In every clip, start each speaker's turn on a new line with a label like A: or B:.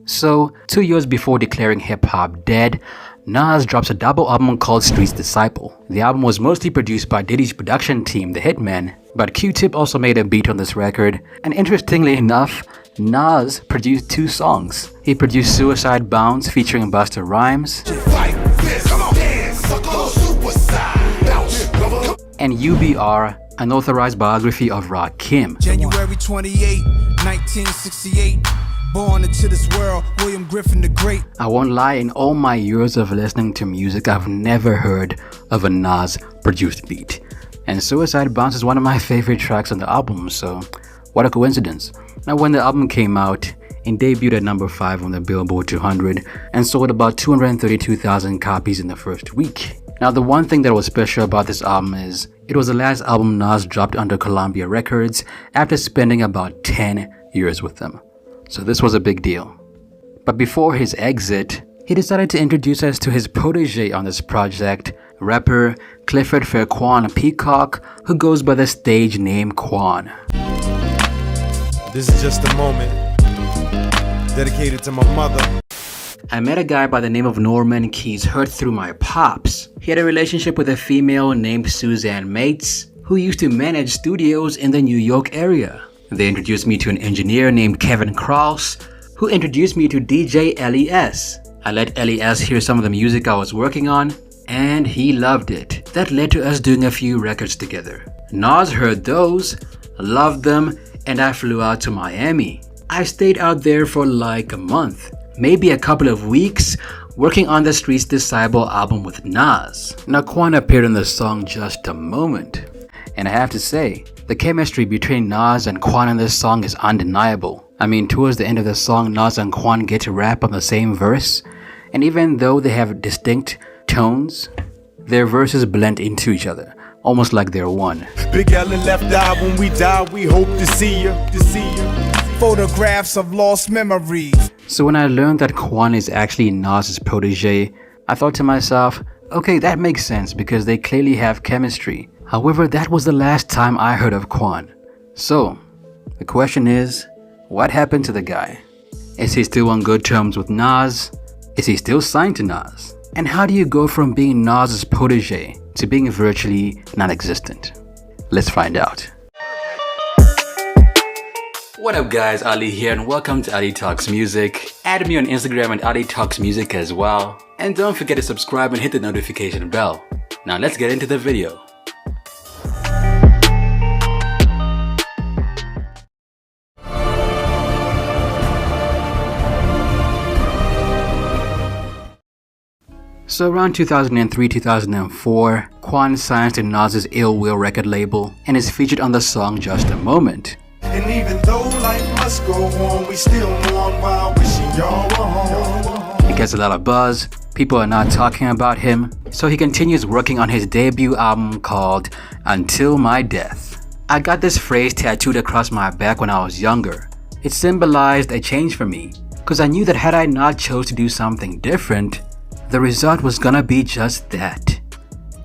A: So, 2 years before declaring hip-hop dead, Nas drops a double album called Street's Disciple. The album was mostly produced by Diddy's production team, The Hitmen, but Q-Tip also made a beat on this record, and interestingly enough, Nas produced 2 songs. He produced Suicide Bounce featuring Busta Rhymes, and UBR, Unauthorized Biography of Rakim.
B: January 28, 1968. Born into this world, William Griffin the Great.
A: I won't lie, in all my years of listening to music, I've never heard of a Nas produced beat. And Suicide Bounce is one of my favorite tracks on the album, so what a coincidence. Now, when the album came out, it debuted at number 5 on the Billboard 200 and sold about 232,000 copies in the first week. Now, the one thing that was special about this album is it was the last album Nas dropped under Columbia Records after spending about 10 years with them. So this was a big deal. But before his exit, he decided to introduce us to his protege on this project, rapper Clifford Fairquan Peacock, who goes by the stage name Quan.
B: This is just a moment dedicated to my mother.
A: I met a guy by the name of Norman Keys heard through my pops. He had a relationship with a female named Suzanne Mates, who used to manage studios in the New York area. They introduced me to an engineer named Kevin Krause, who introduced me to DJ Les. I let Les hear some of the music I was working on, and he loved it. That led to us doing a few records together. Nas heard those, loved them, and I flew out to Miami. I stayed out there for like a month, maybe a couple of weeks, working on the Street's Disciple album with Nas. Now, Quan appeared in the song Just a Moment, and I have to say, the chemistry between Nas and Quan in this song is undeniable. I mean, towards the end of the song, Nas and Quan get to rap on the same verse, and even though they have distinct tones, their verses blend into each other, almost like they're one.
B: Big Ellen left out when we die, we hope to see you. Photographs of lost memories.
A: So when I learned that Quan is actually Nas's protege, I thought to myself, okay, that makes sense because they clearly have chemistry. However, that was the last time I heard of Quan. So, the question is, what happened to the guy? Is he still on good terms with Nas? Is he still signed to Nas? And how do you go from being Nas's protege to being virtually non-existent? Let's find out. What up guys, Ali here and welcome to Ali Talks Music. Add me on Instagram at Ali Talks Music as well. And don't forget to subscribe and hit the notification bell. Now let's get into the video. So around 2003-2004, Quan signs to Nas's Ill Will record label and is featured on the song Just a Moment.
B: And even though life must go on, we still mourn while wishing y'all were home.
A: He gets a lot of buzz, people are not talking about him, so he continues working on his debut album called Until My Death. I got this phrase tattooed across my back when I was younger. It symbolized a change for me, because I knew that had I not chose to do something different, the result was gonna be just that,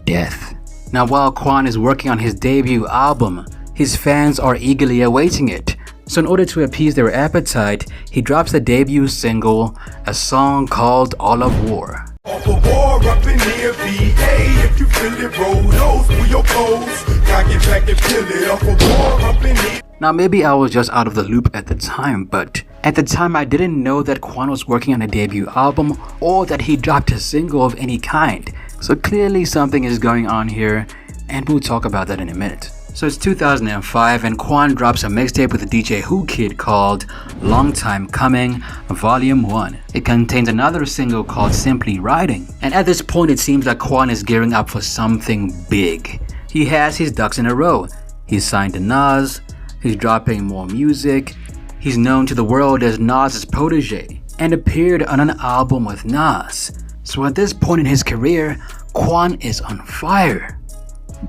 A: death. Now while Quan is working on his debut album, his fans are eagerly awaiting it. So in order to appease their appetite, he drops the debut single, a song called All of War.
B: Off a war up in here, VA, if you feel it, roll those with your clothes. Cock it back and feel it, off a war up in here.
A: Now maybe I was just out of the loop at the time, but at the time I didn't know that Quan was working on a debut album or that he dropped a single of any kind. So clearly something is going on here, and we'll talk about that in a minute. So it's 2005 and Quan drops a mixtape with the DJ Who Kid called Long Time Coming Volume 1. It contains another single called Simply Riding. And at this point it seems like Quan is gearing up for something big. He has his ducks in a row. He's signed to Nas, he's dropping more music, he's known to the world as Nas's protege, and appeared on an album with Nas. So at this point in his career, Quan is on fire.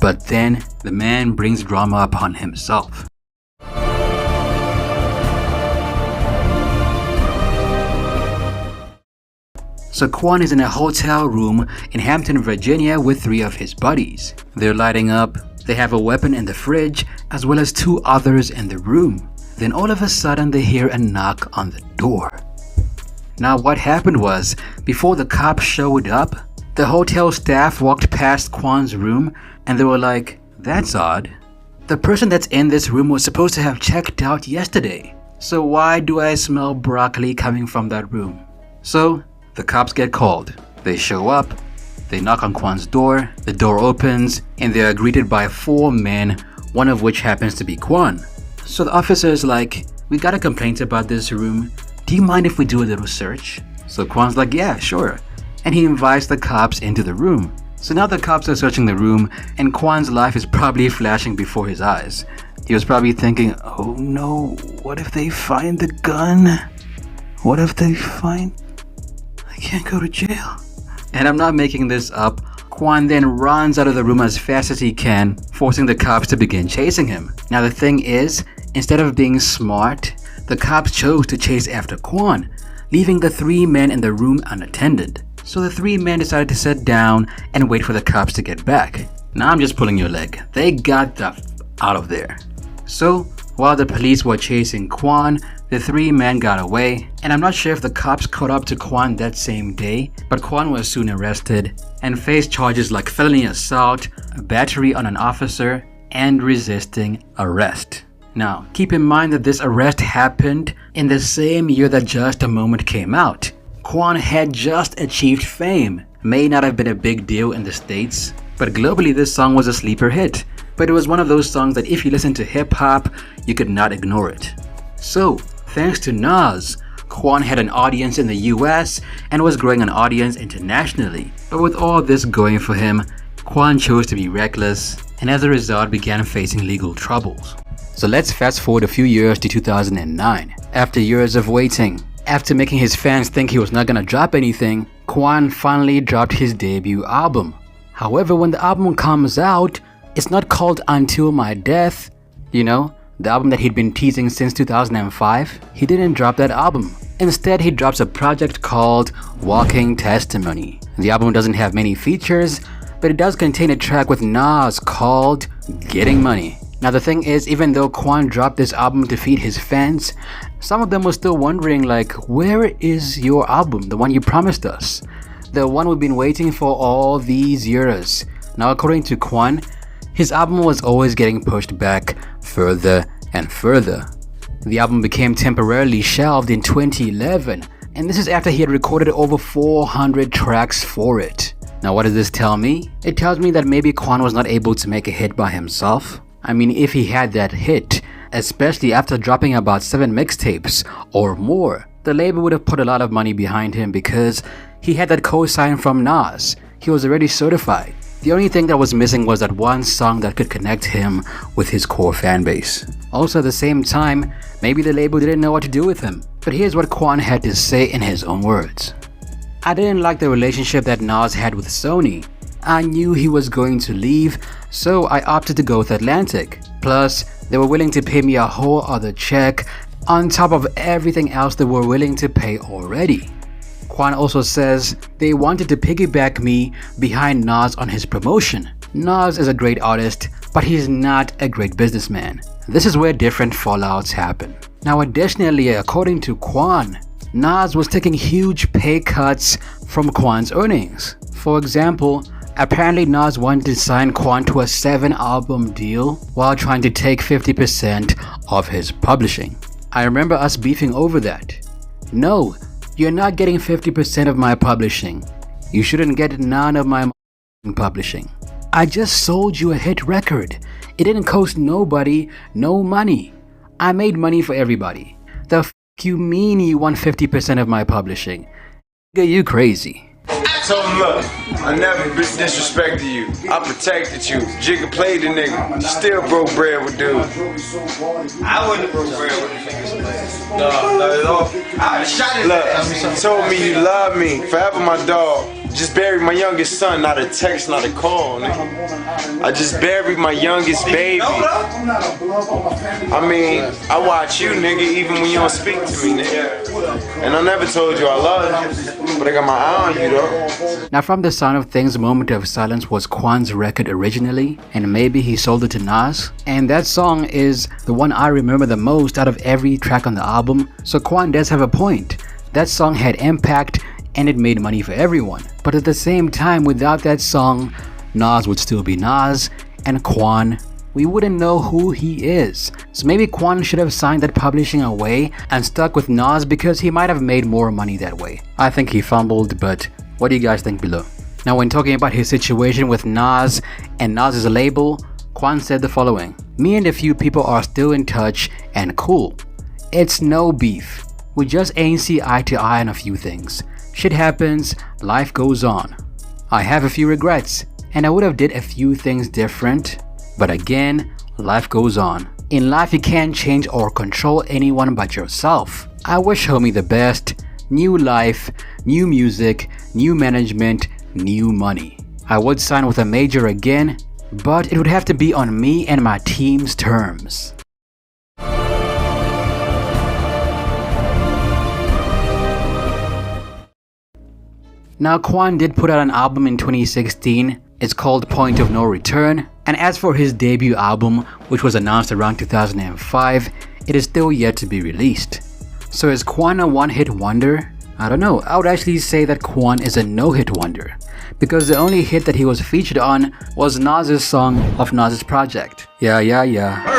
A: But then, the man brings drama upon himself. So Quan is in a hotel room in Hampton, Virginia with 3 of his buddies. They're lighting up, they have a weapon in the fridge, as well as 2 others in the room. Then all of a sudden they hear a knock on the door. Now what happened was, before the cops showed up, the hotel staff walked past Quan's room and they were like, "That's odd. The person that's in this room was supposed to have checked out yesterday. So why do I smell broccoli coming from that room?" So the cops get called. They show up, they knock on Quan's door, the door opens, and they are greeted by 4 men, one of which happens to be Quan. So the officer is like, "We got a complaint about this room. Do you mind if we do a little search?" So Quan's like, "Yeah, sure." And he invites the cops into the room. So now the cops are searching the room, and Quan's life is probably flashing before his eyes. He was probably thinking, "Oh no, what if they find the gun? What if they find... I can't go to jail." And I'm not making this up. Quan then runs out of the room as fast as he can, forcing the cops to begin chasing him. Now the thing is, instead of being smart, the cops chose to chase after Quan, leaving the 3 men in the room unattended. So the 3 men decided to sit down and wait for the cops to get back. Now I'm just pulling your leg. They got the out of there. So while the police were chasing Quan, the 3 men got away, and I'm not sure if the cops caught up to Quan that same day, but Quan was soon arrested and faced charges like felony assault, battery on an officer, and resisting arrest. Now, keep in mind that this arrest happened in the same year that Just a Moment came out. Quan had just achieved fame. May not have been a big deal in the States, but globally this song was a sleeper hit. But it was one of those songs that if you listen to hip-hop, you could not ignore it. So, thanks to Nas, Quan had an audience in the US and was growing an audience internationally. But with all this going for him, Quan chose to be reckless and as a result began facing legal troubles. So let's fast forward a few years to 2009. After years of waiting, after making his fans think he was not gonna drop anything, Quan finally dropped his debut album. However, when the album comes out, it's not called Until My Death. You know, the album that he'd been teasing since 2005. He didn't drop that album. Instead, he drops a project called Walking Testimony. The album doesn't have many features, but it does contain a track with Nas called Getting Money. Now the thing is, even though Quan dropped this album to feed his fans, some of them were still wondering like, where is your album, the one you promised us? The one we've been waiting for all these years. Now according to Quan, his album was always getting pushed back further and further. The album became temporarily shelved in 2011, and this is after he had recorded over 400 tracks for it. Now what does this tell me? It tells me that maybe Quan was not able to make a hit by himself. I mean, if he had that hit, especially after dropping about 7 mixtapes or more, the label would have put a lot of money behind him because he had that co-sign from Nas. He was already certified. The only thing that was missing was that one song that could connect him with his core fanbase. Also at the same time, maybe the label didn't know what to do with him. But here's what Quan had to say in his own words. "I didn't like the relationship that Nas had with Sony. I knew he was going to leave, so I opted to go with Atlantic. Plus, they were willing to pay me a whole other check on top of everything else they were willing to pay already." Quan also says they wanted to piggyback me behind Nas on his promotion. Nas is a great artist, but he's not a great businessman. This is where different fallouts happen. Now additionally, according to Quan, Nas was taking huge pay cuts from Quan's earnings. For example, apparently Nas wanted to sign Quan to a 7-album deal while trying to take 50% of his publishing. I remember us beefing over that. No, you're not getting 50% of my publishing. You shouldn't get none of my publishing. I just sold you a hit record. It didn't cost nobody no money. I made money for everybody. The f you mean you want 50% of my publishing? Nigga, you crazy.
C: So look, I never disrespected you. I protected you. Jigga played the nigga. Still broke bread with dude. I wouldn't have broke bread with niggas. No, not at all. I would've shot his ass. Look, told me you love me. Forever my dog. Just buried my youngest son, not a text, not a call, nigga. I just buried my youngest baby. I mean, I watch you, nigga, even when you don't speak to me, nigga. And I never told you I love you, but I got my eye on you, though.
A: Now from the sound of things, Moment of Silence was Quan's record originally, and maybe he sold it to Nas. And that song is the one I remember the most out of every track on the album, so Quan does have a point. That song had impact and it made money for everyone. But at the same time, without that song, Nas would still be Nas, and Quan, we wouldn't know who he is. So maybe Quan should have signed that publishing away and stuck with Nas because he might have made more money that way. I think he fumbled, but what do you guys think below? Now, when talking about his situation with Nas and Nas's label, Quan said the following: "Me and a few people are still in touch and cool. It's no beef. We just ain't see eye to eye on a few things. Shit happens, life goes on. I have a few regrets, and I would have did a few things different, but again, life goes on. In life, you can't change or control anyone but yourself. I wish homie the best. New life, new music, new management, new money. I would sign with a major again, but it would have to be on me and my team's terms." Now, Quan did put out an album in 2016. It's called Point of No Return. And as for his debut album, which was announced around 2005, it is still yet to be released. So is Quan a one-hit wonder? I don't know. I would actually say that Quan is a no-hit wonder, because the only hit that he was featured on was Nas's song of Nas's project. Yeah.